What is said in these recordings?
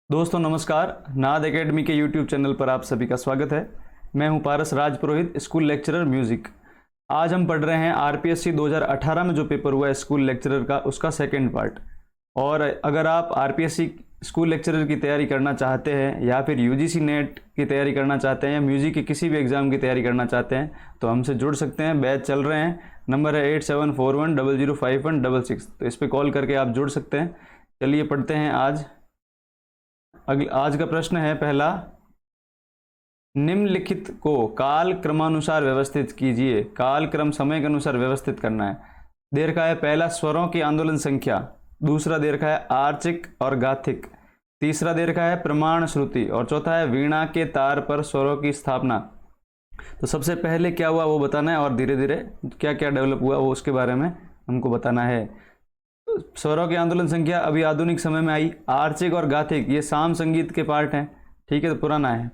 दोस्तों नमस्कार। नाद एकेडमी के यूट्यूब चैनल पर आप सभी का स्वागत है। मैं हूं पारस Raj Purohit, school lecturer music. आज हम पढ़ रहे हैं आरपीएससी 2018 में जो पेपर हुआ है स्कूल लेक्चरर का, उसका सेकंड पार्ट। और अगर आप आरपीएससी स्कूल लेक्चरर की तैयारी करना चाहते हैं या फिर यूजीसी नेट की तैयारी करना चाहते हैं या म्यूज़िक के किसी भी एग्ज़ाम की तैयारी करना चाहते हैं तो हमसे जुड़ सकते हैं। बैच चल रहे हैं, नंबर है 8741005166। तो इस पर कॉल करके आप जुड़ सकते हैं। चलिए पढ़ते हैं आज का प्रश्न है पहला, निम्नलिखित को काल क्रमानुसार व्यवस्थित कीजिए। काल क्रम समय के अनुसार व्यवस्थित करना है। दे रखा है पहला स्वरों की आंदोलन संख्या, दूसरा दे रखा है आर्चिक और गाथिक, तीसरा दे रखा है प्रमाण श्रुति और चौथा है वीणा के तार पर स्वरों की स्थापना। तो सबसे पहले क्या हुआ वो बताना है और धीरे धीरे क्या क्या डेवलप हुआ वो उसके बारे में हमको बताना है। स्वरों की आंदोलन संख्या अभी आधुनिक समय में आई। आर्चिक और गाथिक ये साम संगीत के पार्ट हैं, ठीक है, तो पुराना है।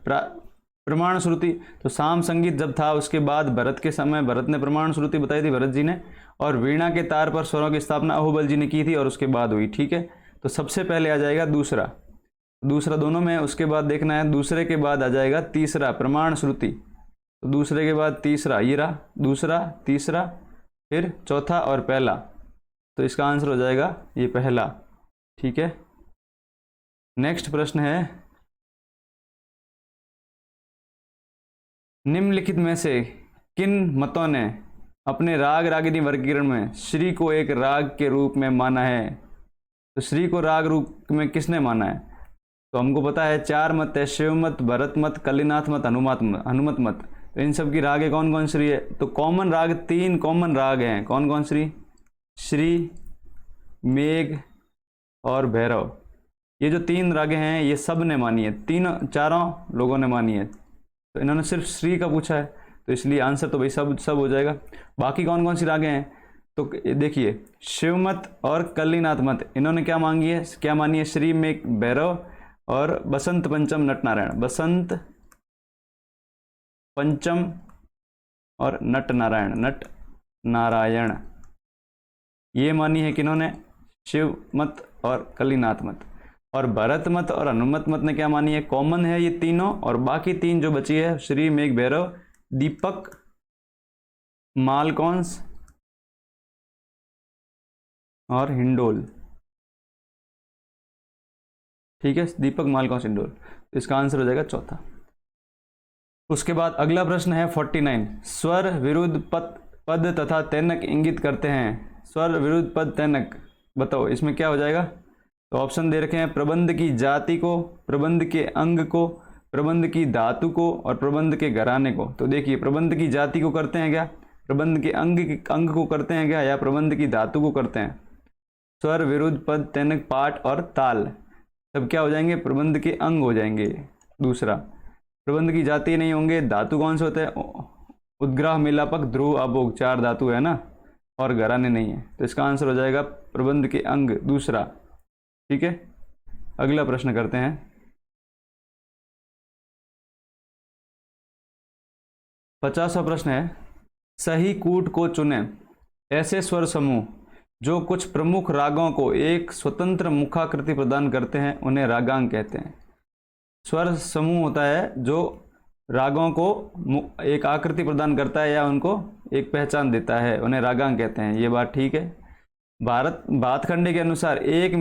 प्रमाण श्रुति, तो साम संगीत जब था उसके बाद भरत के समय भरत ने प्रमाण श्रुति बताई थी, भरत जी ने। और वीणा के तार पर स्वरों की स्थापना अहोबल जी ने की थी और उसके बाद हुई, ठीक है। तो सबसे पहले आ जाएगा दूसरा दोनों में, उसके बाद देखना है दूसरे के बाद आ जाएगा तीसरा प्रमाण श्रुति। तो दूसरे के बाद तीसरा, ये रहा दूसरा, तीसरा, फिर चौथा और पहला। तो इसका आंसर हो जाएगा ये पहला, ठीक है। नेक्स्ट प्रश्न है, निम्नलिखित में से किन मतों ने अपने राग रागिनी वर्गीकरण में श्री को एक राग के रूप में माना है। तो श्री को राग रूप में किसने माना है? तो हमको पता है चार मत है, शिव मत, भरत मत, कलिनाथ मत, हनुमत मत। तो इन सब की राग कौन कौन श्री है? तो कॉमन राग, तीन कॉमन राग हैं। कौन कौन श्री, मेघ और भैरव। ये जो तीन रागें हैं ये सब ने मानी है, चारों लोगों ने मानी है। तो इन्होंने सिर्फ श्री का पूछा है तो इसलिए आंसर तो भाई सब हो जाएगा। बाकी कौन कौन सी रागें हैं? तो देखिए, शिव मत और कलिनाथ मत इन्होंने क्या मांगी है, क्या मानी है? श्री, मेघ, भैरव और बसंत पंचम नट नारायण। बसंत पंचम और नट नारायण ये मानी है किन्होंने? शिव मत और कलिनाथ मत। और भरत मत और हनुमत मत ने क्या मानी है? कॉमन है ये तीनों, और बाकी तीन जो बची है श्री, मेघ, भैरव, दीपक, मालकौंस और हिंडोल, ठीक है, दीपक, मालकौंस, हिंडोल। इसका आंसर हो जाएगा चौथा। उसके बाद अगला प्रश्न है 49, स्वर विरुद्ध पद तथा तैनक इंगित करते हैं। स्वर विरुद्ध पद तैनक बताओ, इसमें क्या हो जाएगा? तो ऑप्शन दे रखे हैं, प्रबंध की जाति को, प्रबंध के अंग को, प्रबंध की धातु को और प्रबंध के घराने को। तो देखिए, प्रबंध की जाति को करते हैं क्या, प्रबंध के अंग को करते हैं क्या, या प्रबंध की धातु को करते हैं? स्वर विरुद्ध पद तैनक पाठ और ताल सब क्या हो जाएंगे? प्रबंध के अंग हो जाएंगे। दूसरा, प्रबंध की जाति नहीं होंगे। धातु कौन से होते हैं? उद्ग्राह, मिलापक, ध्रुव, आभोग, चार धातु है ना, और घराने नहीं है। तो इसका आंसर हो जाएगा प्रबंध के अंग, दूसरा, ठीक है। अगला प्रश्न करते हैं, 50वां प्रश्न है, सही कूट को चुने। ऐसे स्वर समूह जो कुछ प्रमुख रागों को एक स्वतंत्र मुखाकृति प्रदान करते हैं उन्हें रागांग कहते हैं। स्वर समूह होता है जो रागों को एक आकृति प्रदान करता है या उनको एक पहचान देता है, उन्हें रागांग कहते हैं। ये बात ठीक है। भातखंडे के अनुसार एक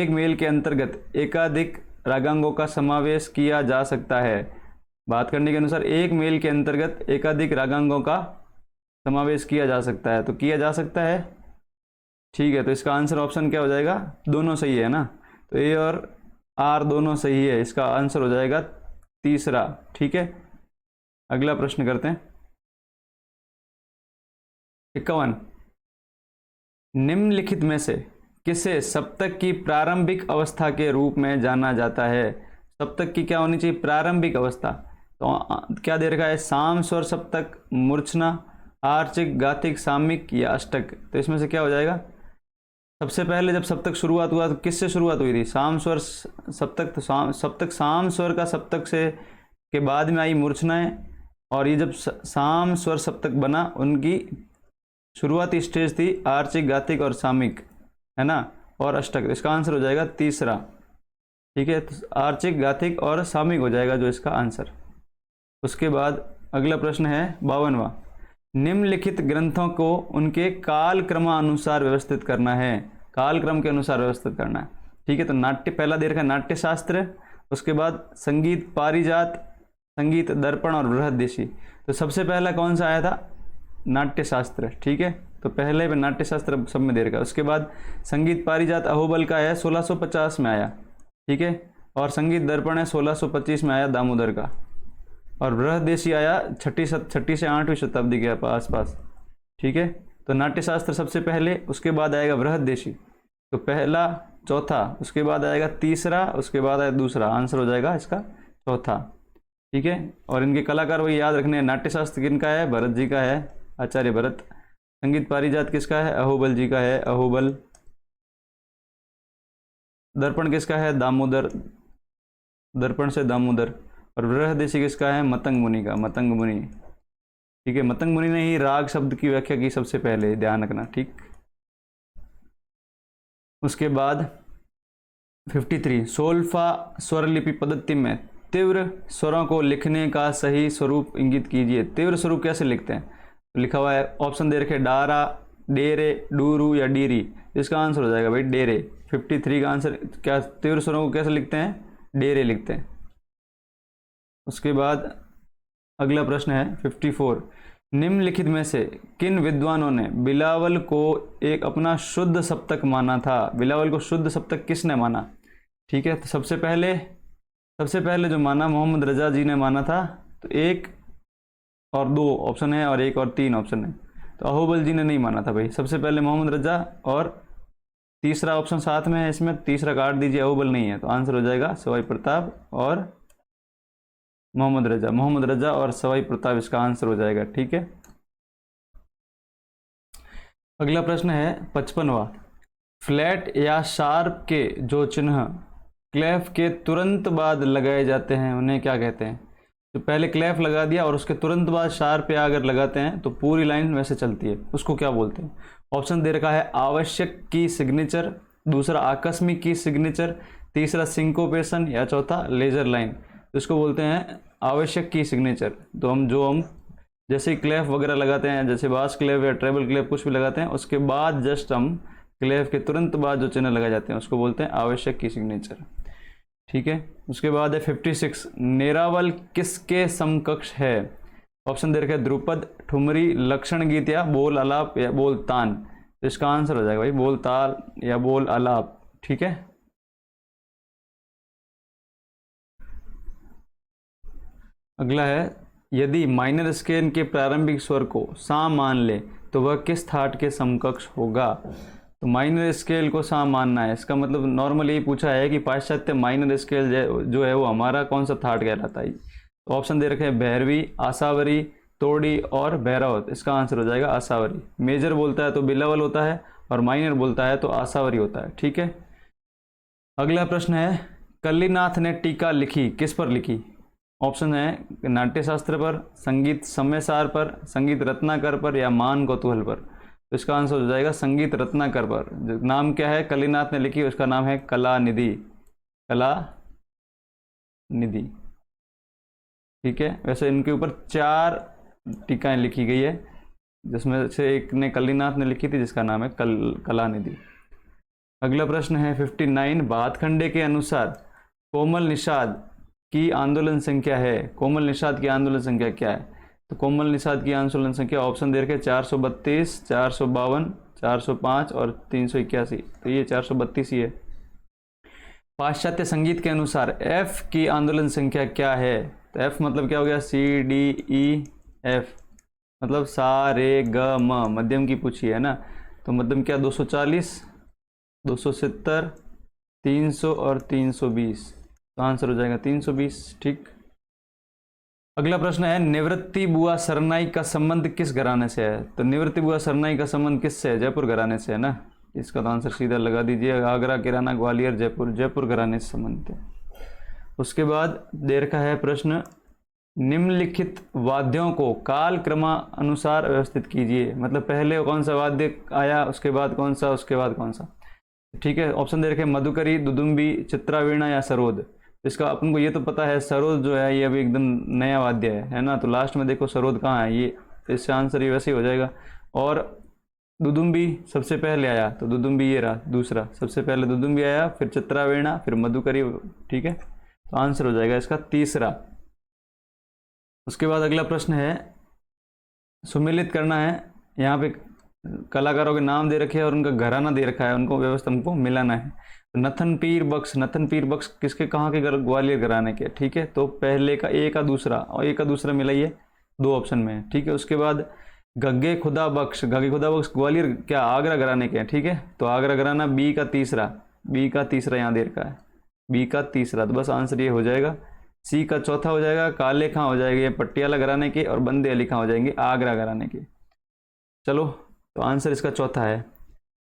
मेल के अंतर्गत एकाधिक रागांगों का समावेश किया जा सकता है। भातखंडे के अनुसार एक मेल के अंतर्गत एकाधिक रागांगों का समावेश किया जा सकता है। तो किया जा सकता है, ठीक है। तो इसका आंसर ऑप्शन क्या हो जाएगा? दोनों सही है ना, तो ए और आर दोनों सही है। इसका आंसर हो जाएगा तीसरा, ठीक है। अगला प्रश्न करते हैं, 51, निम्नलिखित में से किसे सप्तक की प्रारंभिक अवस्था के रूप में जाना जाता है? सप्तक की क्या होनी चाहिए? प्रारंभिक अवस्था। तो क्या दे रखा है? साम स्वर सप्तक, मूर्छना, आर्चिक, गाथिक, सामिक या अष्टक। तो इसमें से क्या हो जाएगा? सबसे पहले जब सप्तक शुरुआत हुआ तो किससे शुरुआत हुई थी? साम स्वर सप्तक। तो सप्तक साम स्वर का सप्तक से के बाद में आई मूर्छनाएं, और ये जब साम स्वर सप्तक बना उनकी शुरुआती स्टेज थी आर्चिक, गाथिक और सामिक, है ना, और अष्टक। इसका आंसर हो जाएगा तीसरा। ठीक है, तो आर्चिक, गाथिक और सामयिक हो जाएगा जो इसका आंसर। उसके बाद अगला प्रश्न है 52वां, निम्नलिखित ग्रंथों को उनके काल क्रमानुसार व्यवस्थित करना है, काल क्रम के अनुसार व्यवस्थित करना है। ठीक है, तो नाट्य पहला दे रखा है नाट्य शास्त्र, उसके बाद संगीत पारिजात, संगीत दर्पण और बृहददेशी। तो सबसे पहला कौन सा आया था, नाट्य शास्त्र। ठीक है, तो पहले पे नाट्य शास्त्र सब में दे रखा है। उसके बाद संगीत पारिजात अहोबल का है, 1650 में आया। ठीक है, और संगीत दर्पण है 1625 में आया दामोदर का, और बृहददेशी आया छठी से 8वीं शताब्दी के आसपास। ठीक है, तो नाट्यशास्त्र सबसे पहले, उसके बाद आएगा बृहददेशी। तो पहला, चौथा, उसके बाद आएगा तीसरा, उसके बाद आएगा दूसरा, आंसर हो जाएगा इसका चौथा। ठीक है, और इनके कलाकार वही याद रखने हैं, नाट्यशास्त्र किनका है, भरत जी का है, आचार्य भरत। संगीत पारिजात किसका है, अहोबल जी का है, अहोबल। दर्पण किसका है, दामोदर, दर्पण से दामोदर। और बृहददेशी किसका है, मतंग मुनि का, मतंग मुनि। ठीक है, मतंग मुनि ने ही राग शब्द की व्याख्या की सबसे पहले, ध्यान रखना। ठीक, उसके बाद 53, सोल्फा स्वरलिपि पद्धति में तीव्र स्वरों को लिखने का सही स्वरूप इंगित कीजिए। तीव्र स्वरूप कैसे लिखते हैं, तो लिखा हुआ है, ऑप्शन दे रखे डारा, डेरे, डूरू या डीरी। इसका आंसर हो जाएगा भाई डेरे। 53 का आंसर क्या, तीव्र स्वरों को कैसे लिखते हैं, डेरे लिखते हैं। उसके बाद अगला प्रश्न है 54, निम्नलिखित में से किन विद्वानों ने बिलावल को एक अपना शुद्ध सप्तक माना था। बिलावल को शुद्ध सप्तक किसने माना। ठीक है, तो सबसे पहले जो माना मोहम्मद रजा जी ने माना था। तो 1 और 2 ऑप्शन है और 1 और 3 ऑप्शन है। तो अहोबल जी ने नहीं माना था भाई, सबसे पहले मोहम्मद रजा, और तीसरा ऑप्शन साथ में है, इसमें तीसरा काट दीजिए, अहोबल नहीं है। तो आंसर हो जाएगा सवाई प्रताप और मोहम्मद रजा। मोहम्मद रजा और सवाई प्रताप इसका आंसर हो जाएगा। ठीक है, अगला प्रश्न है 55वां, फ्लैट या शार्प के जो चिन्ह क्लेफ के तुरंत बाद लगाए जाते हैं उन्हें क्या कहते हैं। तो पहले क्लेफ लगा दिया और उसके तुरंत बाद शार्प या अगर लगाते हैं तो पूरी लाइन वैसे चलती है, उसको क्या बोलते हैं। ऑप्शन दे रखा है आवश्यक की सिग्नेचर, दूसरा आकस्मिक की सिग्नेचर, तीसरा सिंकोपेशन या चौथा लेजर लाइन। तो इसको बोलते हैं आवश्यक की सिग्नेचर। तो हम जैसे क्लेफ वगैरह लगाते हैं, जैसे बास क्लेफ या ट्रेबल क्लेफ कुछ भी लगाते हैं, उसके बाद जस्ट हम क्लेफ के तुरंत बाद जो चिन्ह लगाए जाते हैं उसको बोलते हैं आवश्यक की सिग्नेचर। ठीक है, उसके बाद है 56, नेरावल किसके समकक्ष है। ऑप्शन दे रखा है ध्रुपद, ठुमरी, लक्षण गीत या बोल आलाप या बोल तान। तो इसका आंसर हो जाएगा भाई बोल ताल या बोल आलाप। ठीक है, अगला है, यदि माइनर स्केल के प्रारंभिक स्वर को सा मान ले तो वह किस थाट के समकक्ष होगा। तो माइनर स्केल को सा मानना है, इसका मतलब नॉर्मल यही पूछा है कि पाश्चात्य माइनर स्केल जो है वो हमारा कौन सा थाट कहलाता है। तो ऑप्शन दे रखे हैं भैरवी, आसावरी, तोड़ी और भैरवत। इसका आंसर हो जाएगा आसावरी। मेजर बोलता है तो बिलावल होता है और माइनर बोलता है तो आसावरी होता है। ठीक है, अगला प्रश्न है, कल्लीनाथ ने टीका लिखी किस पर लिखी। ऑप्शन है नाट्यशास्त्र पर, संगीत सम्यसार पर, संगीत रत्नाकर पर या मान कौतूहल पर। तो इसका आंसर हो जाएगा संगीत रत्नाकर पर। जो नाम क्या है कलीनाथ ने लिखी, उसका नाम है कला निधि, कला निधि। ठीक है, वैसे इनके ऊपर 4 टीकाएं लिखी गई है, जिसमें से एक ने कलीनाथ ने लिखी थी जिसका नाम है कला निधि। अगला प्रश्न है 59, भातखंडे के अनुसार कोमल निषाद की आंदोलन संख्या है। कोमल निषाद की आंदोलन संख्या क्या है। तो कोमल निषाद की आंदोलन संख्या ऑप्शन दे रखे 432, 452, 405 और 381। तो ये 432 ही है। पाश्चात्य संगीत के अनुसार एफ की आंदोलन संख्या क्या है। तो एफ मतलब क्या हो गया, सी डी ई एफ, मतलब सा रे ग म, मध्यम की पूछी है ना। तो मध्यम क्या 240, 270, 300 और 320। तो आंसर हो जाएगा 320। ठीक, अगला प्रश्न है, निवृत्ति बुआ सरनाई का संबंध किस घराने से है। तो निवृत्ति बुआ सरनाई का संबंध किससे है, जयपुर घराने से है ना। इसका तो आंसर सीधा लगा दीजिए, आगरा, किराना, ग्वालियर, जयपुर, जयपुर घराने से संबंधित है। उसके बाद दे रखा है प्रश्न, निम्नलिखित वाद्यों को काल क्रमानुसार व्यवस्थित कीजिए। मतलब पहले कौन सा वाद्य आया, उसके बाद कौन सा, उसके बाद कौन सा। ठीक है, ऑप्शन दे रखे मधुकरी, दुदुम्बी, चित्रावीणा या सरोद। इसका अपन को ये तो पता है सरोद जो है ये अभी एकदम नया वाद्य है ना, तो लास्ट में देखो सरोद कहाँ है, ये तो इसका आंसर ये वैसे ही हो जाएगा। और दुदुम्बी सबसे पहले आया तो दुदुम्बी ये रहा दूसरा, सबसे पहले दुदुम्बी आया, फिर चित्रावीणा, फिर मधुकरी। ठीक है, तो आंसर हो जाएगा इसका तीसरा। उसके बाद अगला प्रश्न है, सुमेलित करना है। यहाँ पे कलाकारों के नाम दे रखे हैं और उनका घराना दे रखा है, उनको व्यवस्था हमको मिलाना है। तो नथन पीर बख्श, नथन पीर बख्श किसके कहाँ के ग्वालियर घराने के। ठीक है, तो पहले का ए का दूसरा और ए का दूसरा मिलाइए, दो ऑप्शन में है। ठीक है, उसके बाद गग्गे खुदा बख्श, गग्गे खुदा बख्श ग्वालियर क्या आगरा घराने के हैं। ठीक है, तो आगरा घराना बी का तीसरा, बी का तीसरा यहाँ दे रखा है, बी का तीसरा, तो बस आंसर ये हो जाएगा। सी का चौथा हो जाएगा, काले खां हो जाएंगे पटियाला घराने के, और बंदे अली खां हो जाएंगे आगरा घराने के। चलो, तो आंसर इसका चौथा है।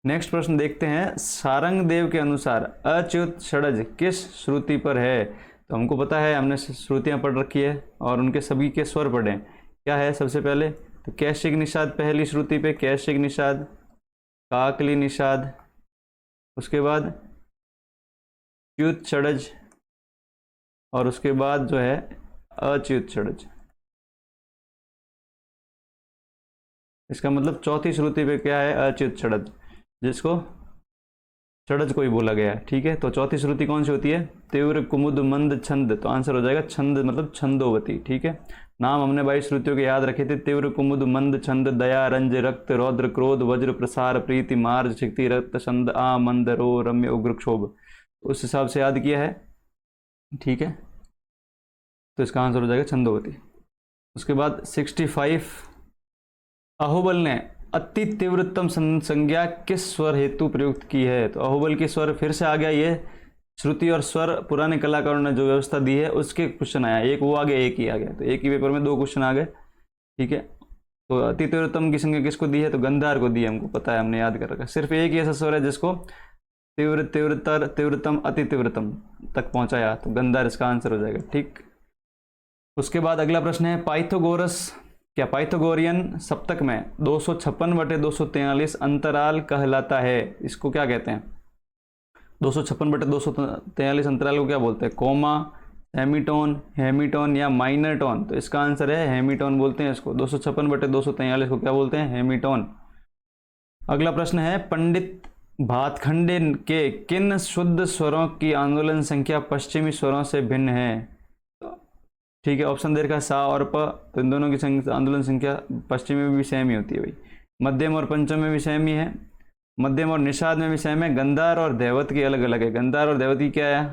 नेक्स्ट प्रश्न देखते हैं, सारंग देव के अनुसार अच्युत षडज किस श्रुति पर है। तो हमको पता है, हमने श्रुतियां पढ़ रखी है और उनके सभी के स्वर पढ़े हैं। क्या है सबसे पहले, तो कैशिक निषाद पहली श्रुति पे, कैशिक निषाद, काकली निषाद, उसके बाद च्युत षडज, और उसके बाद जो है अच्युत षडज। इसका मतलब चौथी श्रुति पे क्या है, अच्युत षडज, जिसको षडज को ही बोला गया है। ठीक है, तो चौथी श्रुति कौन सी होती है, तीव्र कुमुद मंद छंद, तो आंसर हो जाएगा छंद, मतलब छंदोवती। ठीक है, नाम हमने 22 श्रुतियों के याद रखे थे, तीव्र कुमुद मंद छंद, दया रंज रक्त रौद्र क्रोध वज्र प्रसार प्रीति मार्ज शक्ति रक्त छंद आ मंद रो रम्य उग्र क्षोभ, उस हिसाब से याद किया है। ठीक है, तो इसका आंसर हो जाएगा छंदोवती। उसके बाद 65, अहोबल ने अति तीव्रतम संज्ञा किस स्वर हेतु प्रयुक्त की है। तो अहोबल की स्वर फिर से आ गया, ये श्रुति और स्वर पुराने कलाकारों ने जो व्यवस्था दी है उसके क्वेश्चन आया, एक वो आ गया एक ही आ गया, तो एक ही पेपर में दो क्वेश्चन आ गए। ठीक है, तो अति तीव्रतम की संज्ञा किसको दी है, तो गंधार को दी है, हमको पता है, हमने याद कर रखा। सिर्फ एक ही ऐसा स्वर है जिसको तीव्र तीव्रतर तीव्रतम अति तीव्रतम तक पहुंचाया, तो गंधार इसका आंसर हो जाएगा। ठीक, उसके बाद अगला प्रश्न है, पाइथागोरस क्या पाइथागोरियन सप्तक में 256/243 अंतराल कहलाता है। इसको क्या कहते हैं, 256/243 अंतराल को क्या बोलते हैं, कोमा, हेमिटोन, हेमिटोन या माइनर टोन। तो इसका आंसर है हेमिटोन बोलते हैं इसको, 256/243 को क्या बोलते हैं, हेमिटोन। अगला प्रश्न है, पंडित भातखंडे के किन शुद्ध स्वरों की आंदोलन संख्या पश्चिमी स्वरों से भिन्न है। ठीक है, ऑप्शन दे रखा है सा और प, तो इन दोनों की आंदोलन संख्या पश्चिमी में भी सेम ही होती है भाई, मध्यम और पंचम में भी सेम ही है, मध्यम और निषाद में भी सेम है। गंधार और दैवत की अलग अलग है, गंधार और दैवत की क्या है,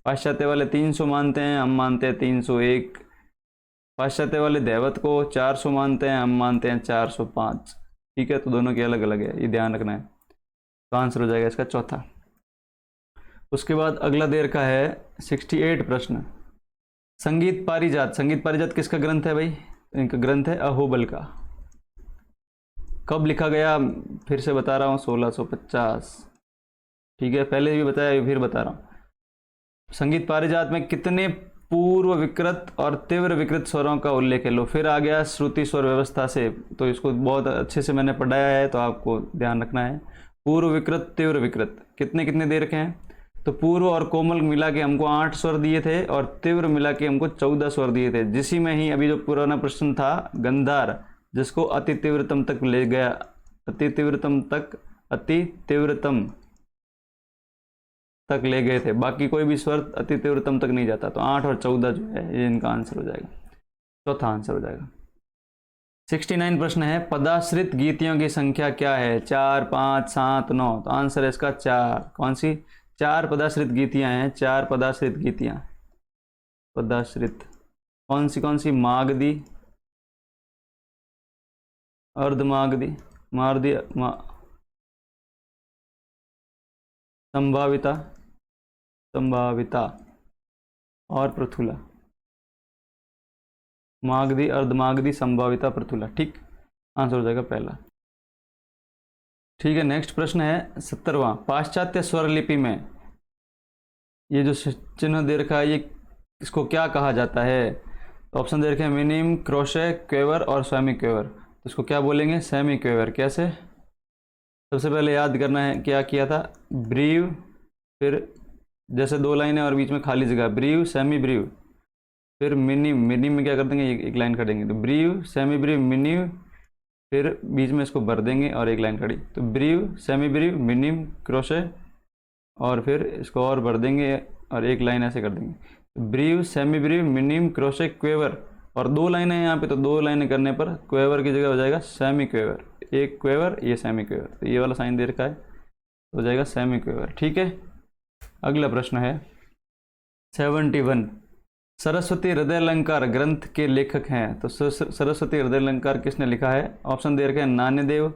पाश्चात्य वाले 300 मानते हैं, हम मानते हैं 301, पाश्चात्य वाले दैवत को 400 मानते हैं, हम मानते हैं 405। ठीक है, तो दोनों की अलग अलग है, ये ध्यान रखना है। तो आंसर हो जाएगा इसका चौथा। उसके बाद अगला दे रखा है 68 प्रश्न, संगीत पारिजात, संगीत पारिजात किसका ग्रंथ है भाई, इनका ग्रंथ है अहोबल का। कब लिखा गया, फिर से बता रहा हूँ 1650। ठीक है, पहले भी बताया फिर बता रहा हूँ। संगीत पारिजात में कितने पूर्व विकृत और तीव्र विकृत स्वरों का उल्लेख है। लो फिर आ गया श्रुति स्वर व्यवस्था से, तो इसको बहुत अच्छे से मैंने पढ़ाया है, तो आपको ध्यान रखना है। पूर्व विकृत तीव्र विकृत कितने कितने दे रखे हैं, तो पूर्व और कोमल मिला के हमको 8 स्वर दिए थे और तीव्र मिला के हमको 14 स्वर दिए थे। जिसी में ही अभी जो पुराना प्रश्न था गंधार, जिसको अति तीव्रतम तक ले गया, अति तीव्रतम तक, अति तीव्रतम तक ले गए थे, बाकी कोई भी स्वर अति तीव्रतम तक नहीं जाता। तो 8 और 14 जो है ये इनका आंसर हो जाएगा, चौथा आंसर हो जाएगा। 69 प्रश्न है, पदाश्रित गीतियों की संख्या क्या है, 4, 5, 7, 9। तो आंसर है इसका 4। कौन सी, 4 पदाश्रित गीतियां हैं, 4 पदाश्रित गीतियां। पदाश्रित कौन सी, मागधी, अर्धमागधी, मारदी, संभाविता, संभाविता और पृथुला। मागधी, अर्धमागधी, संभाविता, पृथुला। ठीक, आंसर हो जाएगा पहला। ठीक है, नेक्स्ट प्रश्न है 70वां, पाश्चात्य स्वर लिपि में ये जो चिन्ह दे रखा है, ये इसको क्या कहा जाता है। तो ऑप्शन दे रखे हैं मिनिम, क्रोशे, क्वेवर और सेमी क्वेवर। तो इसको क्या बोलेंगे, सेमी क्वेवर। कैसे, सबसे पहले याद करना है क्या किया था, ब्रीव, फिर जैसे 2 लाइनें और बीच में खाली जगह, ब्रीव सेमी ब्रीव, फिर मिनिम, मिनिम में क्या कर देंगे, एक लाइन खड़ेंगे, तो ब्रीव सेमी ब्रीव मिनिम, फिर बीच में इसको भर देंगे और एक लाइन खड़ी, तो ब्रीव सेमी ब्रीव मिनिम क्रोशे, और फिर इसको और भर देंगे और एक लाइन ऐसे कर देंगे, तो ब्रीव सेमी ब्रीव मिनिम क्रोशे क्वेवर, और 2 लाइनें यहाँ पे, तो 2 लाइनें करने पर क्वेवर की जगह हो जाएगा सेमी क्वेवर, एक क्वेवर ये सेमी क्वेवर, तो ये वाला साइन दे रखा है तो हो जाएगा सेमी क्वेवर। ठीक है, अगला प्रश्न है 71, सरस्वती हृदय अलंकार ग्रंथ के लेखक हैं, तो सरस्वती हृदय अलंकार किसने लिखा है? ऑप्शन दे रखे हैं नान्यदेव,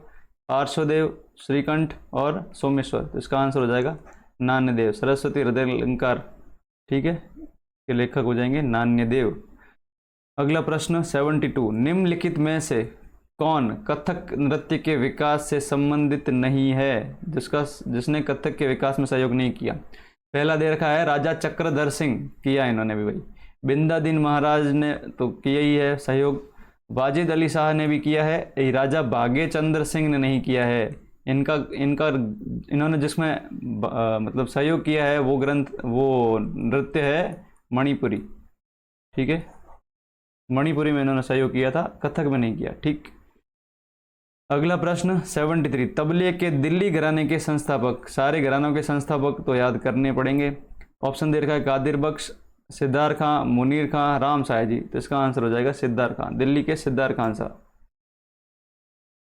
पार्श्वदेव, श्रीकंठ और सोमेश्वर, तो इसका आंसर हो जाएगा नान्यदेव, सरस्वती हृदय अलंकार, ठीक है, के लेखक हो जाएंगे नान्यदेव। अगला प्रश्न 72, निम्नलिखित में से कौन कथक नृत्य के विकास से संबंधित नहीं है, जिसने कथक के विकास में सहयोग नहीं किया? पहला दे रखा है राजा चक्रधर सिंह, किया इन्होंने भी भाई, बिंदादीन महाराज ने तो किया ही है सहयोग, वाजिद अली शाह ने भी किया है, राजा भाग्य चंद्र सिंह ने नहीं किया है। इन्होंने जिसमें मतलब सहयोग किया है वो ग्रंथ, वो नृत्य है मणिपुरी, ठीक है, मणिपुरी में इन्होंने सहयोग किया था, कथक में नहीं किया। ठीक, अगला प्रश्न 73, तबले के दिल्ली घराने के संस्थापक, सारे घरानों के संस्थापक तो याद करने पड़ेंगे। ऑप्शन दे रखा है कादिर बख्श, सिद्धार खां, मुनीर खां, राम साय जी, तो इसका आंसर हो जाएगा सिद्धार खां, दिल्ली के सिद्धार खान साहब।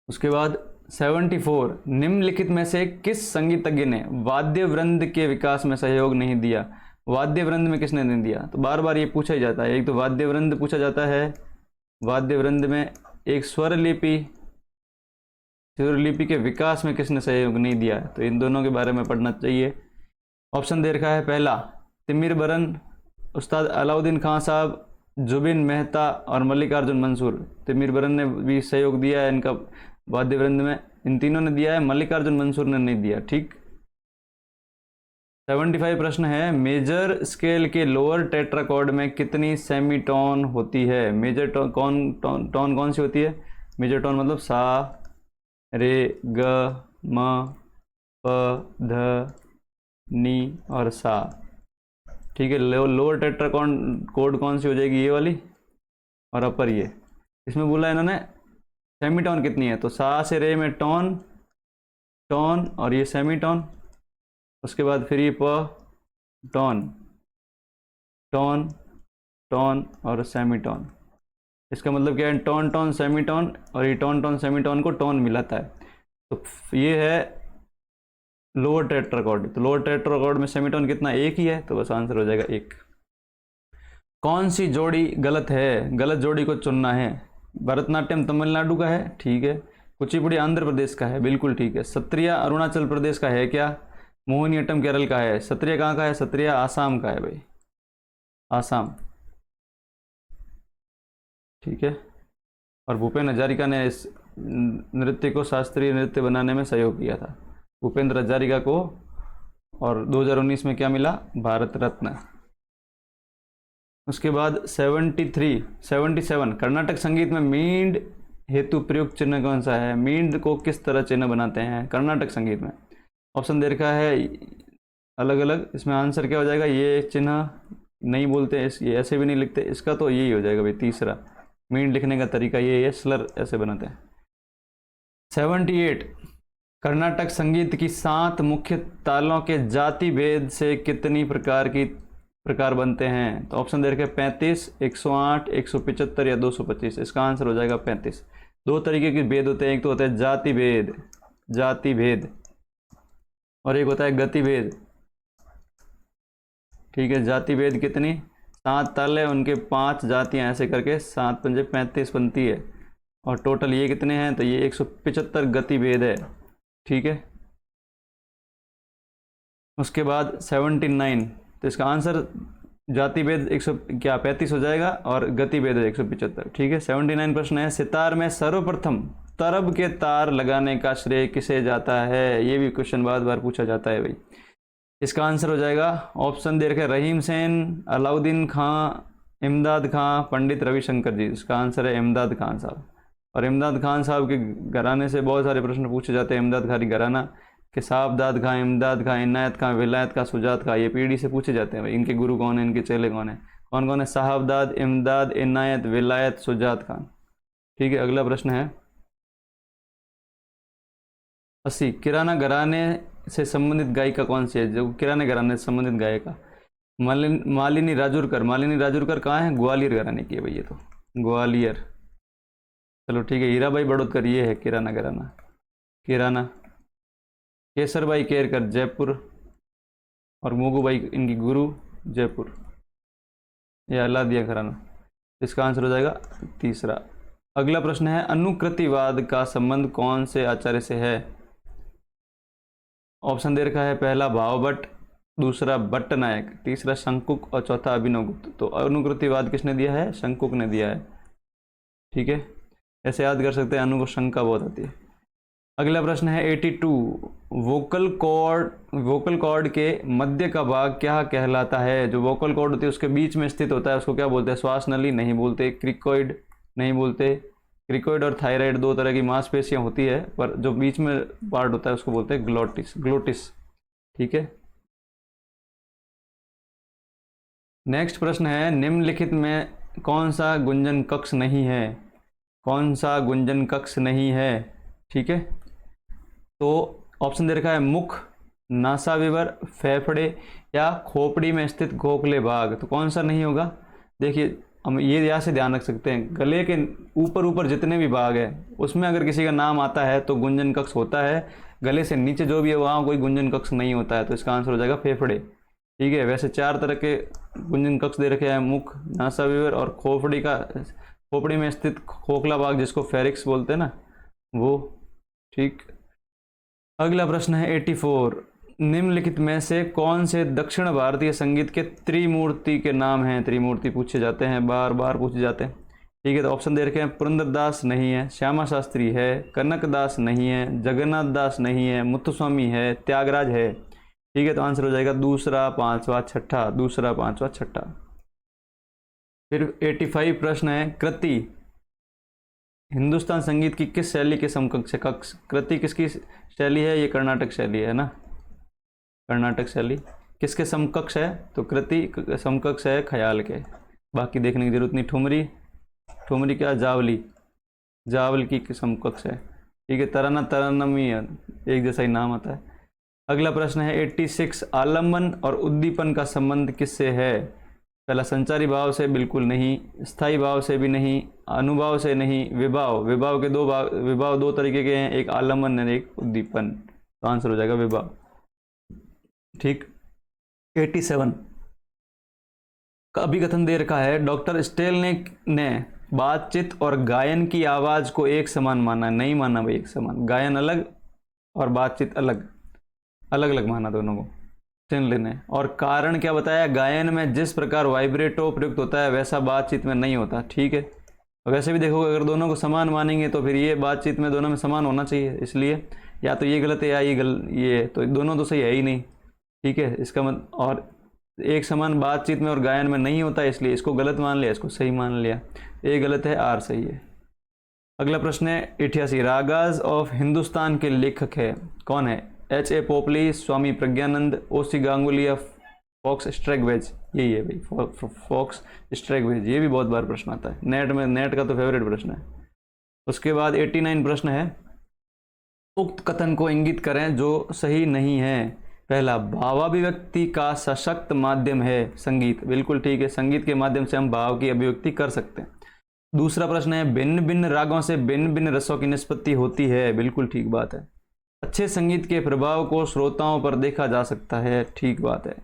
उसके बाद 74, निम्नलिखित में से किस संगीतज्ञ ने वाद्य वृंद के विकास में सहयोग नहीं दिया? वाद्य वृंद में किसने नहीं दिया? तो बार बार ये पूछा ही जाता है, एक तो वाद्य वृंद पूछा जाता है, वाद्य वृंद में एक स्वर लिपि के विकास में किसने सहयोग नहीं दिया? तो इन दोनों के बारे में पढ़ना चाहिए। ऑप्शन दे रखा है पहला तिमिर बरन, उस्ताद अलाउद्दीन खान साहब, जुबिन मेहता और मल्लिकार्जुन मंसूर। तिमिर बरन ने भी सहयोग दिया है इनका वाद्य वृंद में, इन तीनों ने दिया है, मल्लिकार्जुन मंसूर ने नहीं दिया। ठीक, 75 प्रश्न है, मेजर स्केल के लोअर टेट्राकॉर्ड में कितनी सेमीटोन होती है? मेजर टोन कौन सी होती है? मेजर टोन मतलब सा, रे, ग, म, प, ध, नी और सा। ठीक है, लोअर टेट्राकॉर्ड कौन सी हो जाएगी? ये वाली, और अपर ये। इसमें बोला इन्होंने सेमीटोन कितनी है, तो सा से रे में टोन, टोन और ये सेमीटोन, उसके बाद फिर ये प, टोन, टोन, टोन और सेमीटोन। इसका मतलब क्या है? टोन टोन सेमीटोन, और ये टोन टोन सेमीटोन को टोन मिलाता है, तो ये है लोअर टेट्राकॉर्ड। तो लोअर टेट्राकॉर्ड में सेमीटोन कितना? एक ही है, तो बस आंसर हो जाएगा एक। कौन सी जोड़ी गलत है? गलत जोड़ी को चुनना है। भरतनाट्यम तमिलनाडु का है, ठीक है, कुचिपुड़ी आंध्र प्रदेश का है, बिल्कुल ठीक है, सत्रिया अरुणाचल प्रदेश का है क्या? मोहिनीअट्टम केरल का है। सत्रिया कहाँ का है? सत्रिया आसाम का है भाई, आसाम, ठीक है। और भूपेन हजारिका ने इस नृत्य को शास्त्रीय नृत्य बनाने में सहयोग किया था, भूपेंद्र हजारिका को, और 2019 में क्या मिला? भारत रत्न। उसके बाद 77, कर्नाटक संगीत में मींड हेतु प्रयुक्त चिन्ह कौन सा है? मींड को किस तरह चिन्ह बनाते हैं कर्नाटक संगीत में? ऑप्शन दे रखा है अलग अलग, इसमें आंसर क्या हो जाएगा? ये चिन्ह नहीं बोलते, ये ऐसे भी नहीं लिखते, इसका तो यही हो जाएगा भाई तीसरा, मींड लिखने का तरीका ये स्लर ऐसे बनाते हैं। 78, कर्नाटक संगीत की 7 मुख्य तालों के जाति भेद से कितनी प्रकार बनते हैं? तो ऑप्शन दे रखे 35, 108, 175 या 225, इसका आंसर हो जाएगा 35। 2 तरीके के भेद होते हैं, एक तो होता है जाति भेद, और एक होता है गति भेद, ठीक है। जाति भेद कितनी? 7 ताल है, उनके 5 जातियां, ऐसे करके 7 पंजे 35 बनती है, और टोटल ये कितने हैं? तो ये 175 गति भेद है, ठीक है। उसके बाद 79, तो इसका आंसर जाति भेद 35 हो जाएगा, और गति भेद 175, ठीक है। 79 प्रश्न है, सितार में सर्वप्रथम तरब के तार लगाने का श्रेय किसे जाता है? ये भी क्वेश्चन बार बार पूछा जाता है भाई। इसका आंसर हो जाएगा, ऑप्शन दे रखे रहीम सेन, अलाउद्दीन खां, इमदाद खां, पंडित रविशंकर जी। इसका आंसर है इमदाद खान साहब, और इमदाद खान साहब के घराने से बहुत सारे प्रश्न पूछे जाते हैं। इमदाद खानी घराना के साहबदाद खां, इमदाद खां, इनायत खां, विलायत खां, सुजात खां, ये पीढ़ी से पूछे जाते हैं भाई। इनके गुरु कौन है, इनके चेले कौन है? कौन कौन है? साहबदाद, इमदाद, इनायत, विलायत, सुजात खां। ठीक है, अगला प्रश्न है 80। किराना घराने से संबंधित गायिका कौन सी है? जो किराने घराने से संबंधित गायिका मालिनी राजूरकर। मालिनी राजूरकर कहाँ है? ग्वालियर घराने की है भाई, ये तो ग्वालियर। चलो ठीक है, हीराबाई बड़ौदकर ये है किराना घराना। किराना केसर भाई केरकर जयपुर, और मोगू भाई इनकी गुरु जयपुर। यह अलादिया घराना। इसका आंसर हो जाएगा तीसरा। अगला प्रश्न है अनुकृतिवाद का संबंध कौन से आचार्य से है? ऑप्शन दे रखा है, पहला भावभट्ट, दूसरा भट्ट नायक, तीसरा शंकुक और चौथा अभिनवगुप्त। तो अनुकृतिवाद किसने दिया है? शंकुक ने दिया है। ठीक है, ऐसे याद कर सकते हैं, अनु को शंका बहुत आती है। अगला प्रश्न है 82। वोकल कॉर्ड के मध्य का भाग क्या कहलाता है? जो वोकल कॉर्ड होती है उसके बीच में स्थित होता है उसको क्या बोलते हैं? श्वास नली नहीं बोलते, क्रिकोइड नहीं बोलते। क्रिकोइड और थायराइड दो तरह की मांसपेशियां होती है, पर जो बीच में पार्ट होता है उसको बोलते हैं ग्लोटिस। ठीक है, नेक्स्ट प्रश्न है निम्नलिखित में कौन सा गुंजन कक्ष नहीं है? कौन सा गुंजन कक्ष नहीं है? ठीक है, तो ऑप्शन दे रखा है मुख, नासाविवर, फेफड़े या खोपड़ी में स्थित खोखले भाग। तो कौन सा नहीं होगा? देखिए, हम ये यहाँ से ध्यान रख सकते हैं, गले के ऊपर जितने भी भाग है उसमें अगर किसी का नाम आता है तो गुंजन कक्ष होता है। गले से नीचे जो भी है वहाँ कोई गुंजन कक्ष नहीं होता है। तो इसका आंसर हो जाएगा फेफड़े। ठीक है, वैसे 4 तरह के गुंजन कक्ष दे रखे हैं, मुख, नासाविवर और खोपड़ी में स्थित खोखला भाग जिसको फेरिक्स बोलते हैं ना, वो। ठीक, अगला प्रश्न है 84। निम्नलिखित में से कौन से दक्षिण भारतीय संगीत के त्रिमूर्ति के नाम हैं? त्रिमूर्ति पूछे जाते हैं, बार बार पूछे जाते हैं। ठीक है, तो ऑप्शन दे रखे हैं पुरंदरदास नहीं है, श्यामा शास्त्री है, कनकदास नहीं है, जगन्नाथ दास नहीं है, मुत्तुस्वामी है, त्यागराज है। ठीक है, तो आंसर हो जाएगा दूसरा, पांचवा, छठा। दूसरा, पांचवा, छठा। फिर 85 प्रश्न है कृति हिंदुस्तान संगीत की किस शैली के समकक्ष है? कृति किसकी शैली है? ये कर्नाटक शैली है ना, कर्नाटक शैली। किसके समकक्ष है? तो कृति समकक्ष है ख्याल के। बाकी देखने की जरूरत नहीं। ठुमरी क्या? जावल की समकक्ष है। ठीक है, तराना तरानम ही है, एक जैसा ही नाम आता है। अगला प्रश्न है 86। आलम्बन और उद्दीपन का संबंध किससे है? पहला, संचारी भाव से बिल्कुल नहीं, स्थायी भाव से भी नहीं, अनुभाव से नहीं, विभाव के विभाव दो तरीके के हैं, एक आलम्बन और एक उद्दीपन। तो आंसर हो जाएगा विभाव। ठीक, 87 का अभिकथन दे रखा है, डॉक्टर स्टेल ने बातचीत और गायन की आवाज को एक समान माना। नहीं माना भाई एक समान, गायन अलग और बातचीत अलग अलग माना दोनों को, चुन लेने। और कारण क्या बताया? गायन में जिस प्रकार वाइब्रेटो प्रयुक्त होता है वैसा बातचीत में नहीं होता। ठीक है, वैसे भी देखोगे अगर दोनों को समान मानेंगे तो फिर ये बातचीत में दोनों में समान होना चाहिए, इसलिए या तो ये गलत है या ये तो दोनों तो सही है ही नहीं। ठीक है, इसका मतलब, और एक समान बातचीत में और गायन में नहीं होता, इसलिए इसको गलत मान लिया, इसको सही मान लिया। ए गलत है, आर सही है। अगला प्रश्न है 88। रागाज ऑफ हिंदुस्तान के लेखक है कौन है? H.A. पोपली, स्वामी प्रज्ञानंद, O.C. गांगुली या फॉक्स स्ट्रैगवेज। यही है भाई, फॉक्स स्ट्रैगवेज। ये भी बहुत बार प्रश्न आता है नेट में, नेट का तो फेवरेट प्रश्न है। उसके बाद 89 प्रश्न है, उक्त कथन को इंगित करें जो सही नहीं है। पहला, भावाभिव्यक्ति का सशक्त माध्यम है संगीत। बिल्कुल ठीक है, संगीत के माध्यम से हम भाव की अभिव्यक्ति कर सकते हैं। दूसरा प्रश्न है, भिन्न भिन्न रागों से भिन्न भिन्न रसों की निष्पत्ति होती है। बिल्कुल ठीक बात है। अच्छे संगीत के प्रभाव को श्रोताओं पर देखा जा सकता है। ठीक बात है।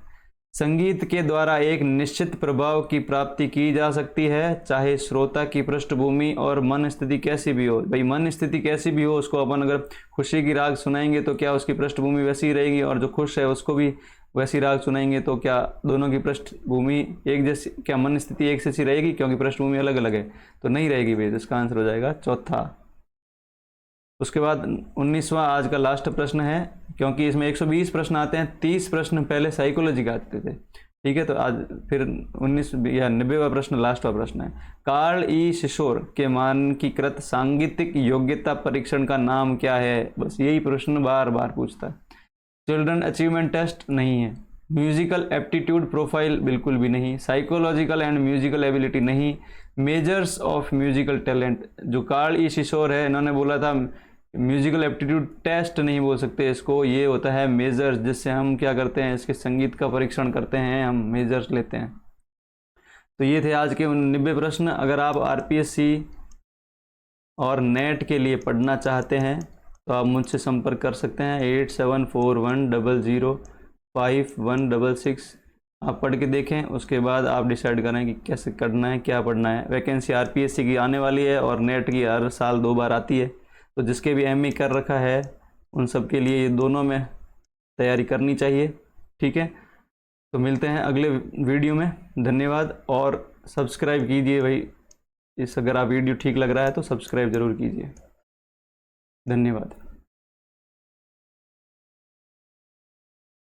संगीत के द्वारा एक निश्चित प्रभाव की प्राप्ति की जा सकती है, चाहे श्रोता की पृष्ठभूमि और मन स्थिति कैसी भी हो। भाई मन स्थिति कैसी भी हो, उसको अपन अगर खुशी की राग सुनाएंगे तो क्या उसकी पृष्ठभूमि वैसी रहेगी, और जो खुश है उसको भी वैसी राग सुनाएंगे तो क्या दोनों की पृष्ठभूमि एक जैसी, क्या मन स्थिति एक जैसी रहेगी? क्योंकि पृष्ठभूमि अलग अलग है तो नहीं रहेगी भाई। इसका आंसर हो जाएगा चौथा। उसके बाद 19वां आज का लास्ट प्रश्न है, क्योंकि इसमें 120 प्रश्न आते हैं, 30 प्रश्न पहले साइकोलॉजी के आते थे। ठीक है, तो आज फिर 19 या 90वां प्रश्न, लास्टवा प्रश्न है। कार्ल ई शिशोर के मानकीकृत सांगीतिक योग्यता परीक्षण का नाम क्या है? बस यही प्रश्न बार बार पूछता है। चिल्ड्रन अचीवमेंट टेस्ट नहीं है, म्यूजिकल एप्टीट्यूड प्रोफाइल बिल्कुल भी नहीं, साइकोलॉजिकल एंड म्यूजिकल एबिलिटी नहीं, मेजर्स ऑफ म्यूजिकल टैलेंट, जो कार्ल ई शिशोर है इन्होंने बोला था म्यूजिकल एप्टीट्यूड टेस्ट नहीं बोल सकते इसको, ये होता है मेजर्स, जिससे हम क्या करते हैं, इसके संगीत का परीक्षण करते हैं, हम मेजर्स लेते हैं। तो ये थे आज के 90 प्रश्न। अगर आप आरपीएससी और नेट के लिए पढ़ना चाहते हैं तो आप मुझसे संपर्क कर सकते हैं 8741005166। आप पढ़ के देखें, उसके बाद आप डिसाइड करें कि कैसे करना है, क्या पढ़ना है। वैकेंसी आरपीएससी की आने वाली है और नेट की हर साल 2 बार आती है, तो जिसके भी एमई कर रखा है उन सब के लिए ये दोनों में तैयारी करनी चाहिए। ठीक है, तो मिलते हैं अगले वीडियो में। धन्यवाद, और सब्सक्राइब कीजिए भाई, अगर आप वीडियो ठीक लग रहा है तो सब्सक्राइब ज़रूर कीजिए। धन्यवाद।